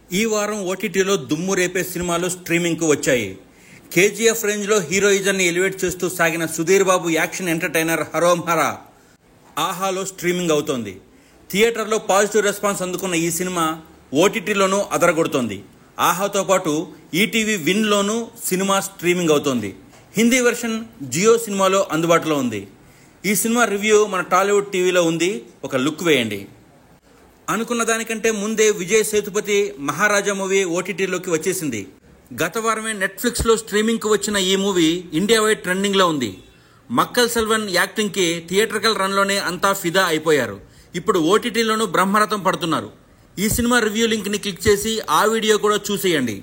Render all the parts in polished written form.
ఈ వారం ఓటీటీలో దుమ్ము రేపే సినిమాలు స్ట్రీమింగ్కు వచ్చాయి. కేజీఎఫ్ రేంజ్లో హీరోయిజాన్ని ఎలివేట్ చేస్తూ సాగిన సుధీర్ బాబు యాక్షన్ ఎంటర్టైనర్ హరోం హరా ఆహాలో స్ట్రీమింగ్ అవుతోంది. థియేటర్లో పాజిటివ్ రెస్పాన్స్ అందుకున్న ఈ సినిమా ఓటీటీలోనూ అదరగొడుతోంది. ఆహాతో పాటు ఈటీవీ విన్లోనూ సినిమా స్ట్రీమింగ్ అవుతోంది. హిందీ వెర్షన్ జియో సినిమాలో అందుబాటులో ఉంది. ఈ సినిమా రివ్యూ మన టాలీవుడ్ టీవీలో ఉంది, ఒక లుక్ వేయండి. అనుకున్న దానికంటే ముందే విజయ్ సేతుపతి మహారాజా మూవీ ఓటీటీలోకి వచ్చేసింది. గత వారమే నెట్ఫ్లిక్స్లో స్ట్రీమింగ్కి వచ్చిన ఈ మూవీ ఇండియా వైడ్ ట్రెండింగ్లో ఉంది. మక్కల్ సెల్వన్ యాక్టింగ్కి థియేట్రికల్ రన్లోనే అంతా ఫిదా అయిపోయారు. ఇప్పుడు ఓటీటీలోనూ బ్రహ్మరథం పడుతున్నారు. ఈ సినిమా రివ్యూ లింక్ని క్లిక్ చేసి ఆ వీడియో కూడా చూసేయండి.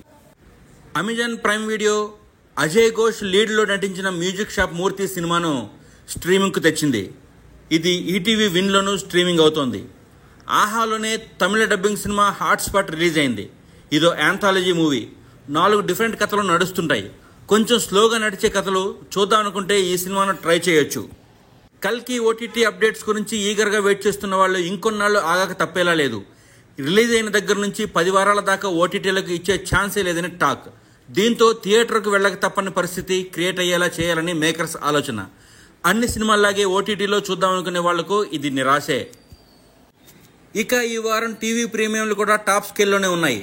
Amazon Prime video Ajay Ghosh లీడ్లో నటించిన మ్యూజిక్ షాప్ మూర్తి సినిమాను స్ట్రీమింగ్కు తెచ్చింది. ఇది ఈటీవీ విన్లోనూ స్ట్రీమింగ్ అవుతోంది. ఆహాలోనే తమిళ డబ్బింగ్ సినిమా హాట్స్పాట్ రిలీజ్ అయింది. ఇదో యాంథాలజీ మూవీ. 4 డిఫరెంట్ కథలు నడుస్తుంటాయి. కొంచెం స్లోగా నడిచే కథలు చూద్దాం అనుకుంటే ఈ సినిమాను ట్రై చేయొచ్చు. కల్కి ఓటీటీ అప్డేట్స్ గురించి ఈగర్గా వెయిట్ చేస్తున్న వాళ్ళు ఇంకొన్నాళ్ళు ఆగాక తప్పేలా లేదు. రిలీజ్ అయిన దగ్గర నుంచి 10 వారాల దాకా ఓటీటీలకు ఇచ్చే ఛాన్సే లేదని టాక్. దీంతో థియేటర్కు వెళ్ళక తప్పని పరిస్థితి క్రియేట్ అయ్యేలా చేయాలని మేకర్స్ ఆలోచన. అన్ని సినిమాల్లాగే ఓటీటీలో చూద్దామనుకునే వాళ్లకు ఇది నిరాశే. ఇక ఈ వారం టీవీ ప్రీమియంలు కూడా టాప్ స్కేల్లోనే ఉన్నాయి.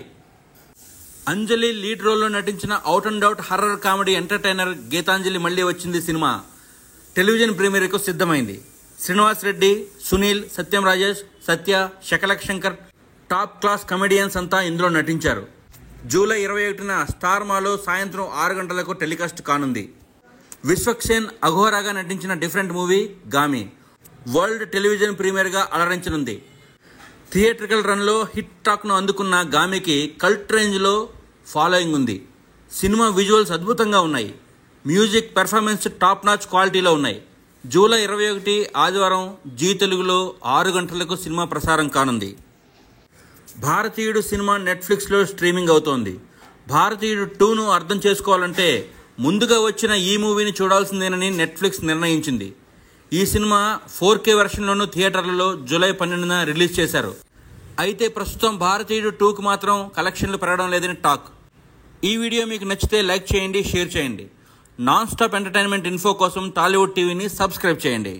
అంజలి లీడ్ రోల్లో నటించిన out and out horror comedy entertainer Geethanjali మళ్లీ వచ్చింది సినిమా టెలివిజన్ ప్రీమియర్కు సిద్ధమైంది. Srinivas Reddy, Sunil, Satyam Rajesh, Satya, Shakalaka Shankar top class comedians అంతా ఇందులో నటించారు. జూలై 21న స్టార్ మాలో సాయంత్రం 6 గంటలకు టెలికాస్ట్ కానుంది. విశ్వక్సేన్ అఘోరాగా నటించిన different movie Gaami world television ప్రీమియర్గా అలరించనుంది. థియేట్రికల్ రన్లో హిట్ టాక్ను అందుకున్న గామికి కల్ట్ రేంజ్లో ఫాలోయింగ్ ఉంది. సినిమా విజువల్స్ అద్భుతంగా ఉన్నాయి. మ్యూజిక్, పెర్ఫార్మెన్స్ టాప్ నాచ్ క్వాలిటీలో ఉన్నాయి. జూలై 21 ఆదివారం జీ తెలుగులో 6 గంటలకు సినిమా ప్రసారం కానుంది. భారతీయుడు సినిమా నెట్ఫ్లిక్స్లో స్ట్రీమింగ్ అవుతోంది. భారతీయుడు 2ను అర్థం చేసుకోవాలంటే ముందుగా వచ్చిన ఈ మూవీని చూడాల్సిందేనని నెట్ఫ్లిక్స్ నిర్ణయించింది. ఈ సినిమా 4K వెర్షన్లోనూ థియేటర్లలో జూలై 12న రిలీజ్ చేశారు. అయితే ప్రస్తుతం భారతీయుడు 2కు మాత్రం కలెక్షన్లు పెరగడం లేదని టాక్. ఈ వీడియో మీకు నచ్చితే లైక్ చేయండి, షేర్ చేయండి. నాన్ స్టాప్ ఎంటర్టైన్మెంట్ ఇన్ఫో కోసం టాలీవుడ్ టీవీని సబ్స్క్రైబ్ చేయండి.